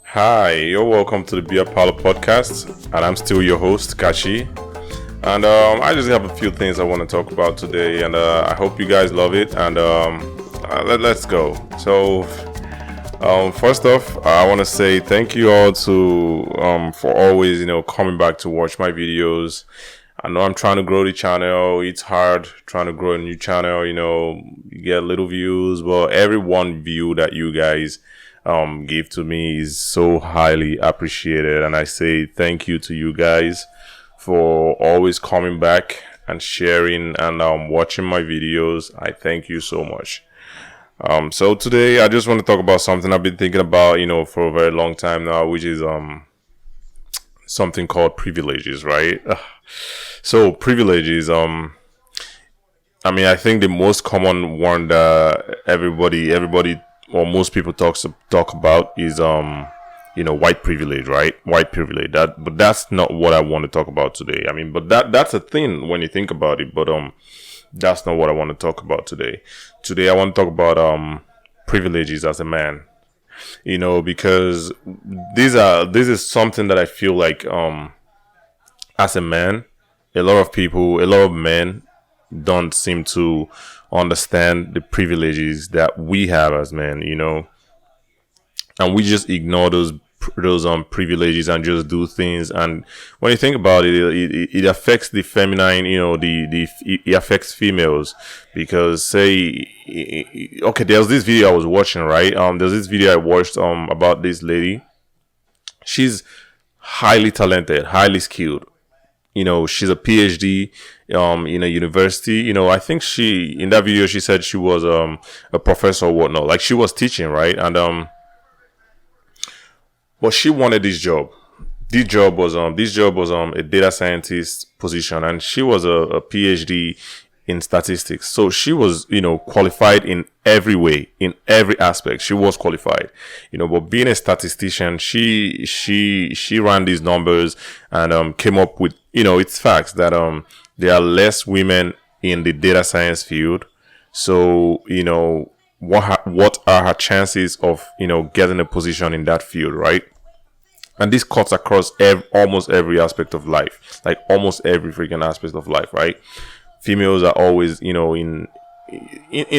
Hi, you're welcome to the Parlour podcast, and I'm still your host, Kachi. And I just have a few things I want to talk about today, and I hope you guys love it. And let's go. So, first off, I want to say thank you all for always, coming back to watch my videos. I know I'm trying to grow the channel. It's hard trying to grow a new channel. You get little views, but every one view that you guys give to me is so highly appreciated, and I say thank you to you guys for always coming back and sharing and watching my videos. I thank you so much. So today I just want to talk about something I've been thinking about for a very long time now, which is something called privileges, right? So privileges, I think the most common one that everybody or most people talk about is white privilege, right? White privilege. But that's not what I want to talk about today. But that's a thing when you think about it, but that's not what I want to talk about today. Today I want to talk about privileges as a man. Because this is something that I feel like as a man, a lot of men don't seem to understand the privileges that we have as men, and we just ignore those privileges and just do things. And when you think about it, it affects the feminine, it affects females, because there's this video I was watching, right? There's this video I watched about this lady. She's highly talented, highly skilled. She's a PhD in a university. I think in that video she said she was a professor or whatnot, like she was teaching, right? And but she wanted this job. This job was a data scientist position, and she was a PhD in statistics. So she was qualified in every way, in every aspect. She was qualified, but being a statistician, she ran these numbers and came up with it's facts that there are less women in the data science field. So what are her chances of getting a position in that field, right? And this cuts across almost every aspect of life, like almost every freaking aspect of life, right? Females are always, in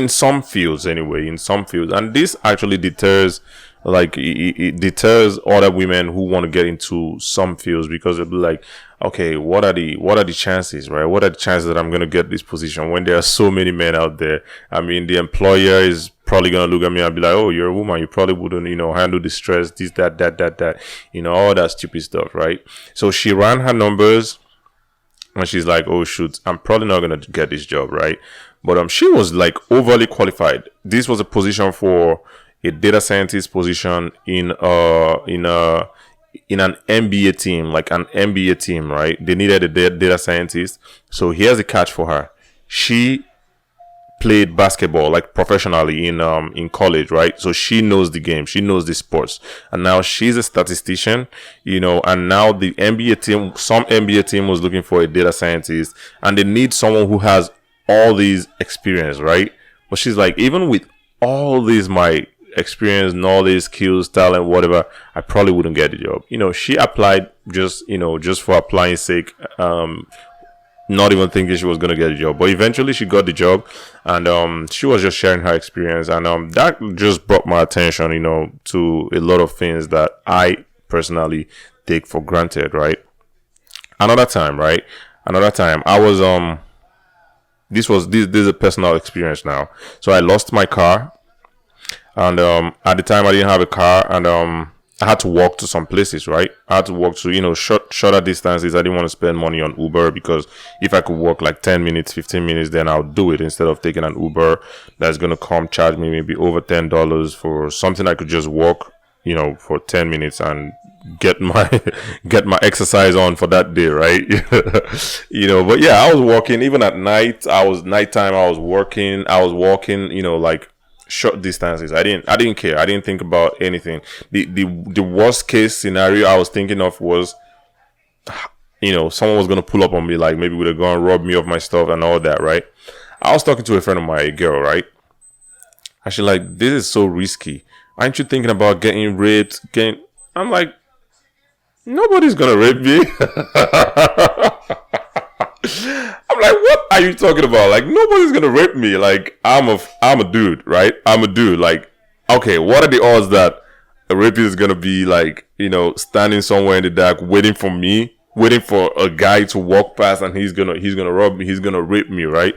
some fields anyway, and this actually deters, it deters other women who want to get into some fields, because they'll be like, okay, what are the chances, right? What are the chances that I'm going to get this position when there are so many men out there? The employer is probably going to look at me and be like, oh, you're a woman, you probably wouldn't, handle the stress, this, that, all that stupid stuff, right? So she ran her numbers, and she's like, oh shoot, I'm probably not going to get this job, right? But she was like overly qualified. This was a position for a data scientist position in an MBA team, like an MBA team, right? They needed a data scientist. So here's the catch for her. She played basketball like professionally in college, right? So she knows the game, she knows the sports, and now she's a statistician, and now some MBA team was looking for a data scientist, and they need someone who has all these experience, right? But she's like, even with all these my experience, knowledge, skills, talent, whatever, I probably wouldn't get the job. She applied just for applying sake, not even thinking she was going to get a job, but eventually she got the job, and she was just sharing her experience, and that just brought my attention to a lot of things that I personally take for granted, right? Another time I was this is a personal experience now. So I lost my car, and at the time I didn't have a car, and I had to walk to some places, right? I had to walk to, shorter distances. I didn't want to spend money on Uber, because if I could walk like 10 minutes, 15 minutes, then I'll do it instead of taking an Uber that's going to come charge me maybe over $10 for something I could just walk, for 10 minutes and get my exercise on for that day, right? But yeah, I was walking even at night. Nighttime, I was walking, like short distances. I didn't care. I didn't think about anything. The worst case scenario I was thinking of was, someone was going to pull up on me, like maybe with a gun, rob me of my stuff and all that, right? I was talking to a friend of mine, a girl, right? And she's like, this is so risky. Aren't you thinking about getting raped? I'm like, nobody's going to rape me. I'm like, what are you talking about? Like, nobody's going to rape me. Like, I'm a dude, right? I'm a dude. Like, okay, what are the odds that a rapist is going to be like, standing somewhere in the dark waiting for me, waiting for a guy to walk past and he's going to rob me, he's going to rape me, right?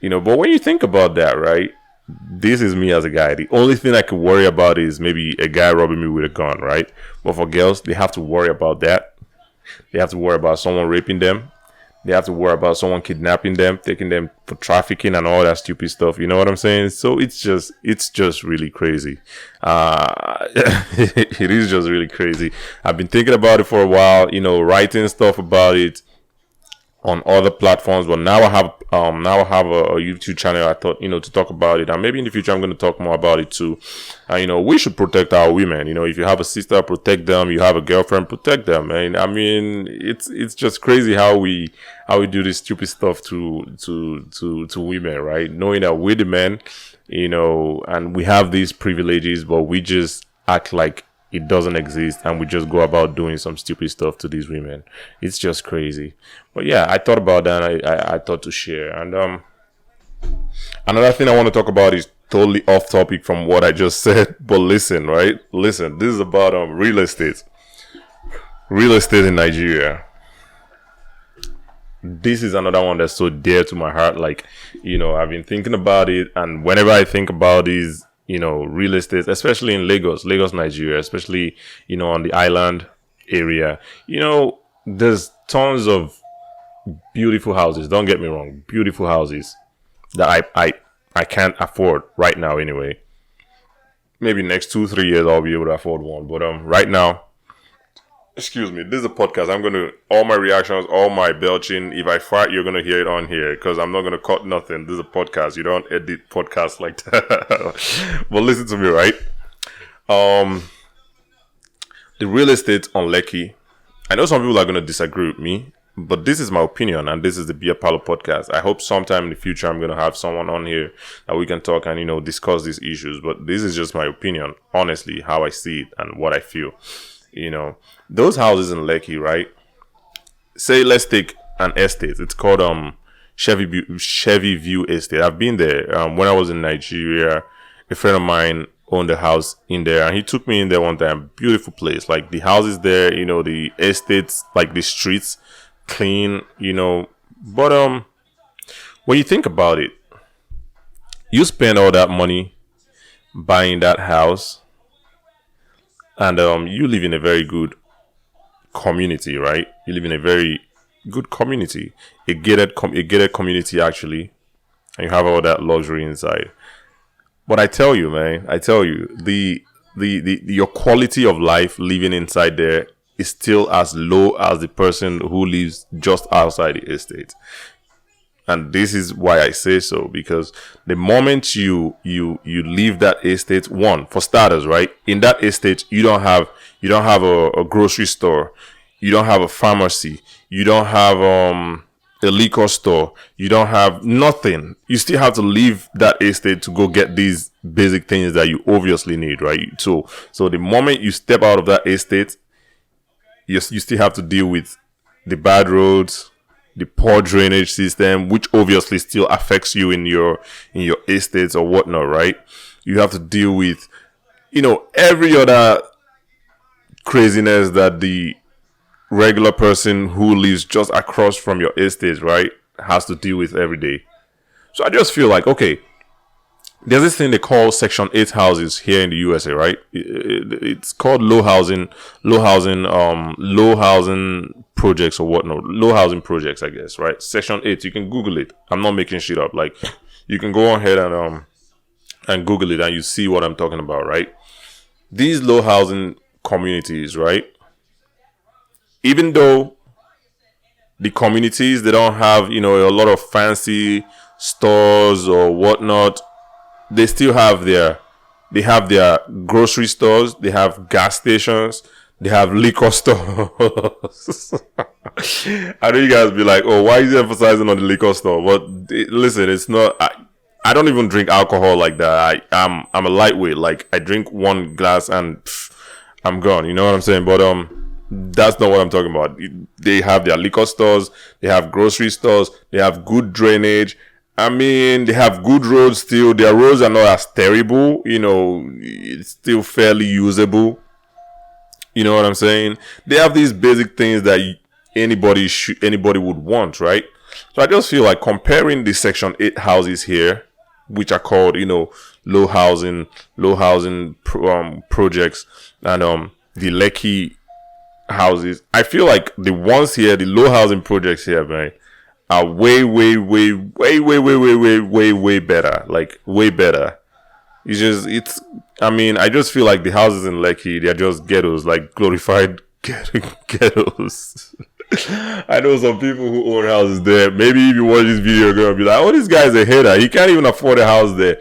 But when you think about that, right? This is me as a guy. The only thing I could worry about is maybe a guy robbing me with a gun, right? But for girls, they have to worry about that. They have to worry about someone raping them. They have to worry about someone kidnapping them, taking them for trafficking and all that stupid stuff. You know what I'm saying? So it's just really crazy. It is just really crazy. I've been thinking about it for a while, writing stuff about it on other platforms, but now I have a YouTube channel. I thought, to talk about it, and maybe in the future I'm going to talk more about it too. We should protect our women. If you have a sister, protect them. You have a girlfriend, protect them. And I mean, it's just crazy how we do this stupid stuff to women, right? Knowing that we're the men, and we have these privileges, but we just act like it doesn't exist, and we just go about doing some stupid stuff to these women. It's just crazy. But yeah, I thought about that, and I thought to share. And another thing I want to talk about is totally off topic from what I just said. But listen, right? Listen, this is about real estate. Real estate in Nigeria. This is another one that's so dear to my heart. Like, I've been thinking about it, and whenever I think about these, real estate, especially in Lagos, Nigeria, especially, on the island area, there's tons of beautiful houses. Don't get me wrong. Beautiful houses that I can't afford right now anyway. Maybe next 2-3 years I'll be able to afford one. But right now, excuse me, this is a podcast. All my reactions, all my belching, if I fart, you're going to hear it on here because I'm not going to cut nothing. This is a podcast. You don't edit podcasts like that. But listen to me, right? The real estate on Lekki, I know some people are going to disagree with me, but this is my opinion, and this is the Beer Parlour podcast. I hope sometime in the future I'm going to have someone on here that we can talk and, discuss these issues. But this is just my opinion, honestly, how I see it and what I feel. Those houses in Lekki, right? Say, let's take an estate. It's called Chevy View Estate. I've been there. When I was in Nigeria, a friend of mine owned a house in there, and he took me in there one time. Beautiful place. Like the houses there, the estates, like the streets, clean, But when you think about it, you spend all that money buying that house, and you live in a very good community, right? You live in a very good community, a gated community actually, and you have all that luxury inside. But I tell you, man, the your quality of life living inside there is still as low as the person who lives just outside the estate. And this is why I say so, because the moment you leave that estate, one, for starters, right? In that estate, you don't have a grocery store, you don't have a pharmacy, you don't have a liquor store, you don't have nothing. You still have to leave that estate to go get these basic things that you obviously need, right? So the moment you step out of that estate, you still have to deal with the bad roads, the poor drainage system, which obviously still affects you in your estates or whatnot, right? You have to deal with, every other craziness that the regular person who lives just across from your estate, right, has to deal with every day. So I just feel like, okay, there's this thing they call Section 8 houses here in the USA, right? It's called low housing projects or whatnot. Low housing projects, I guess, right? Section 8, you can Google it. I'm not making shit up. Like, you can go ahead and Google it and you see what I'm talking about, right? These low housing communities, right? Even though the communities, they don't have, a lot of fancy stores or whatnot, they still have their grocery stores, they have gas stations, they have liquor stores. I know you guys be like, oh, why is he emphasizing on the liquor store? But listen, it's not. I don't even drink alcohol like that. I'm a lightweight. Like I drink one glass and I'm gone. You know what I'm saying? But that's not what I'm talking about. They have their liquor stores. They have grocery stores. They have good drainage. I mean, they have good roads still. Their roads are not as terrible. You know, it's still fairly usable. You know what I'm saying? They have these basic things that anybody would want, right? So I just feel like comparing the Section 8 houses here, which are called, you know, low housing projects, and the Lekki houses. I feel like the ones here, the low housing projects here, man, are way better. Like way better. I mean, I just feel like the houses in Lekki, they're just ghettos, like glorified ghettos. I know some people who own houses there. Maybe if you watch this video, you're gonna be like, oh, this guy's a hater. He can't even afford a house there.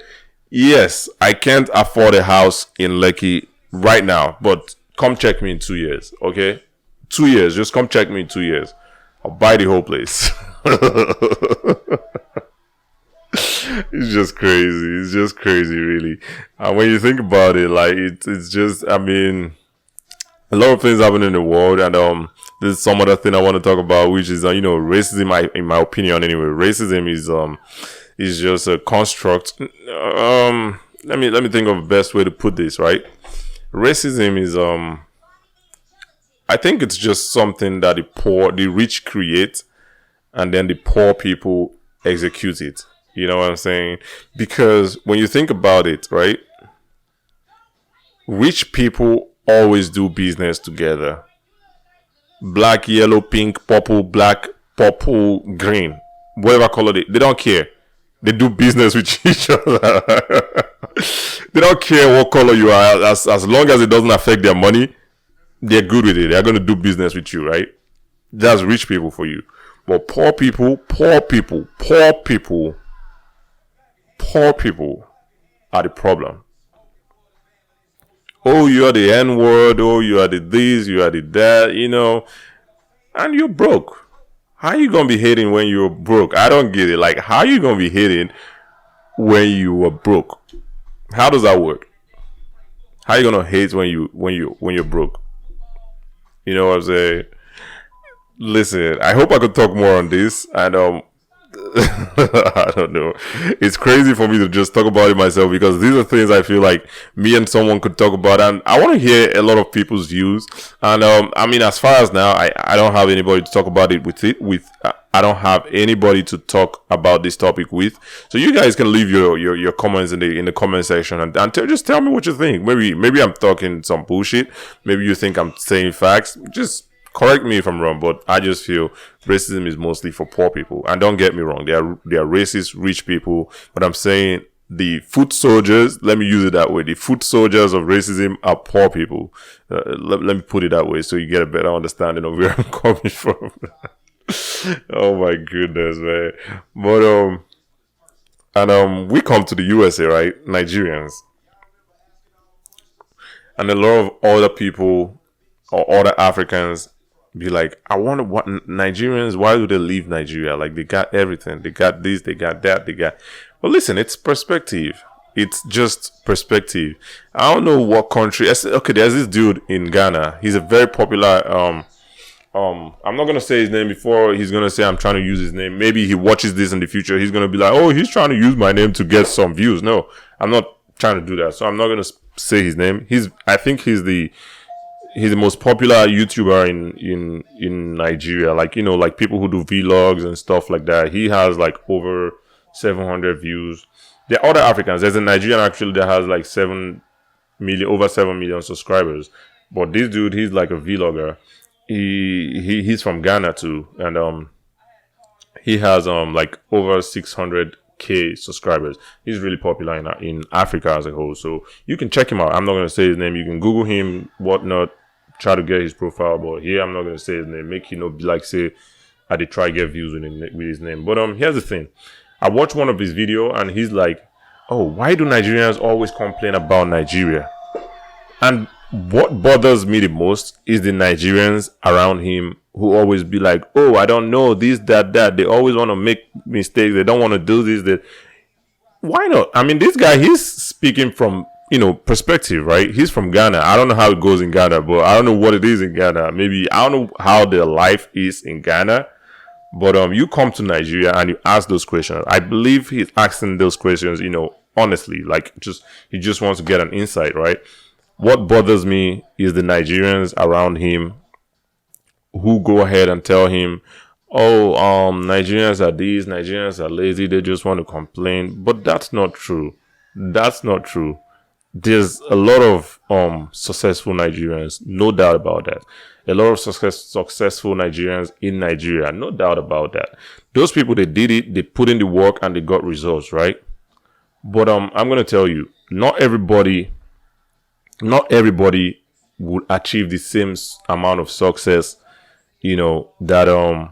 Yes, I can't afford a house in Lekki right now, but come check me in 2 years, okay? 2 years, just come check me in 2 years. I'll buy the whole place. It's just crazy. It's just crazy, really. And when you think about it, like it's just, I mean, a lot of things happen in the world, and there's some other thing I want to talk about, which is you know, racism. In my opinion, anyway, racism is just a construct. Let me think of the best way to put this. Right, racism is I think it's just something that the rich create, and then the poor people execute it. You know what I'm saying? Because when you think about it, right, rich people always do business together. Black, yellow, pink, purple, black, purple, green, whatever color they don't care. They do business with each other. They don't care what color you are, as long as it doesn't affect their money. They're good with it. They're going to do business with you, right? That's rich people for you. But poor people are the problem. Oh, you are the N-word. Oh, you are the this, you are the that, you know. And you're broke. How you going to be hating when you're broke? I don't get it. Like, how you going to be hating when you are broke? How does that work? How you going to hate when you're broke? You know what I'm saying? Listen, I hope I could talk more on this, and I don't know. It's crazy for me to just talk about it myself, because these are things I feel like me and someone could talk about, and I want to hear a lot of people's views. And I mean, as far as now, I don't have anybody to talk about it with. I don't have anybody to talk about this topic with. So you guys can leave your comments in the comment section, and just tell me what you think. Maybe I'm talking some bullshit. Maybe you think I'm saying facts. Just correct me if I'm wrong, but I just feel racism is mostly for poor people. And don't get me wrong, they are racist rich people, but I'm saying the foot soldiers, let me use it that way, the foot soldiers of racism are poor people. Let me put it that way, so you get a better understanding of where I'm coming from. Oh my goodness, man. But we come to the USA, right? Nigerians. And a lot of other people or other Africans be like, I wonder what Nigerians, why do they leave Nigeria? Like, they got everything. They got this, they got that, they got... Well, listen, it's perspective. It's just perspective. I don't know what country... Okay, there's this dude in Ghana. He's a very popular... I'm not going to say his name before he's going to say I'm trying to use his name. Maybe he watches this in the future. He's going to be like, oh, he's trying to use my name to get some views. No, I'm not trying to do that. So I'm not going to say his name. I think he's the most popular YouTuber in Nigeria. Like, you know, like people who do vlogs and stuff like that. He has like over 700 views. There are other Africans. There's a Nigerian actually that has like over 7 million subscribers. But this dude, he's like a vlogger. He's from Ghana too, and he has like over 600k subscribers. He's really popular in Africa as a whole. So you can check him out. I'm not gonna say his name. You can Google him, whatnot, try to get his profile. But here I'm not gonna say his name. Make be like say I did try get views with his name. But here's the thing. I watched one of his video and he's like, oh, why do Nigerians always complain about Nigeria? And what bothers me the most is the Nigerians around him who always be like, oh, I don't know this, that. They always want to make mistakes. They don't want to do this, that. Why not? I mean, this guy, he's speaking from, perspective, right? He's from Ghana. I don't know how it goes in Ghana, but I don't know what it is in Ghana. Maybe I don't know how their life is in Ghana. But you come to Nigeria and you ask those questions. I believe he's asking those questions, honestly, like he just wants to get an insight, right? What bothers me is the Nigerians around him who go ahead and tell him, oh, Nigerians are these, Nigerians are lazy, they just want to complain. But that's not true. That's not true. There's a lot of successful Nigerians, no doubt about that. A lot of successful Nigerians in Nigeria, no doubt about that. Those people, they did it, they put in the work, and they got results, right? But I'm gonna tell you, not everybody would achieve the same amount of success, that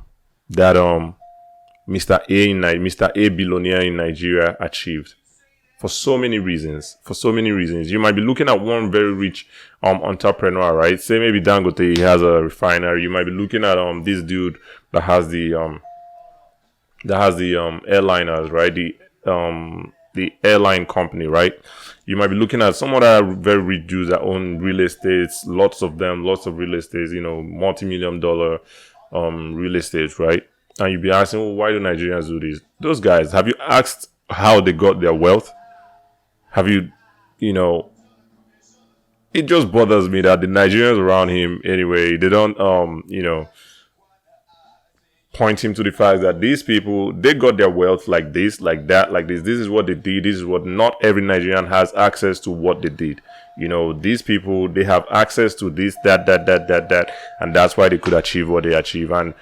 Mr. A billionaire in Nigeria achieved. For so many reasons. You might be looking at one very rich entrepreneur, right? Say maybe Dangote, he has a refinery. You might be looking at this dude that has the airliners, right? The airline company, right? You might be looking at some other very rich dudes that own real estates, lots of real estates, multi-million-dollar real estates, right? And you'd be asking, well, why do Nigerians do this? Those guys, have you asked how they got their wealth? Have you, it just bothers me that the Nigerians around him, anyway, they don't, point him to the fact that these people, they got their wealth like this, like that, like this. This is what they did. This is what not every Nigerian has access to what they did. These people, they have access to this, that, and that's why they could achieve what they achieve. And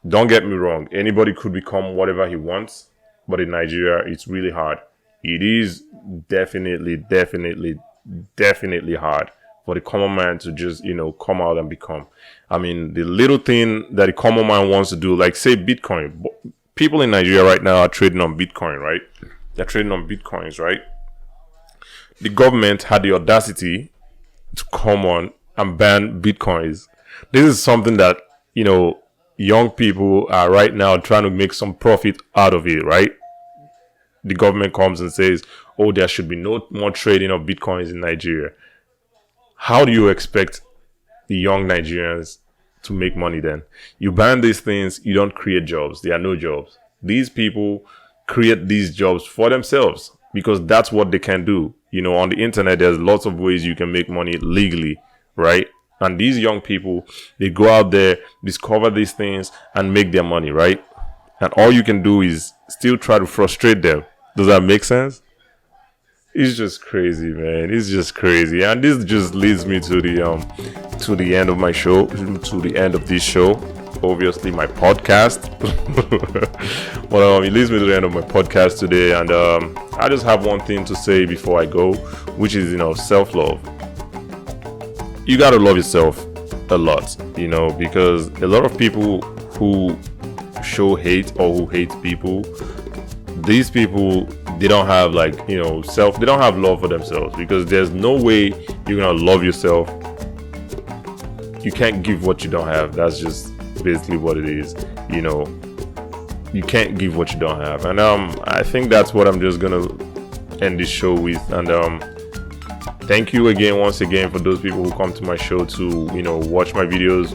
don't get me wrong, anybody could become whatever he wants, but in Nigeria, it's really hard. It is definitely hard for the common man to just, come out and become. I mean, the little thing that the common man wants to do, like say Bitcoin. People in Nigeria right now are trading on Bitcoin, right? They're trading on Bitcoins, right? The government had the audacity to come on and ban Bitcoins. This is something that, young people are right now trying to make some profit out of it, right? The government comes and says, oh, there should be no more trading of Bitcoins in Nigeria. How do you expect the young Nigerians to make money then? You ban these things, you don't create jobs. There are no jobs. These people create these jobs for themselves because that's what they can do. On the internet, there's lots of ways you can make money legally, right? And these young people, they go out there, discover these things, and make their money, right? And all you can do is still try to frustrate them. Does that make sense? It's just crazy, man. It's just crazy. And this just leads me to the end of my show, to the end of this show. Obviously, my podcast. But it leads me to the end of my podcast today. And I just have one thing to say before I go, which is, self-love. You got to love yourself a lot, because a lot of people who show hate or who hate people, these people, they don't have they don't have love for themselves, because there's no way you're gonna love yourself. You can't give what you don't have. That's just basically what it is. You can't give what you don't have. And I think that's what I'm just gonna end this show with. And thank you once again for those people who come to my show to watch my videos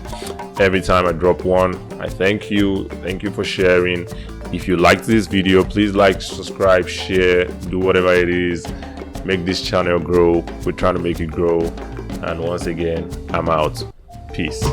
every time I drop one. I thank you for sharing. If you liked this video, please like, subscribe, share, do whatever it is. Make this channel grow. We're trying to make it grow. And once again, I'm out. Peace.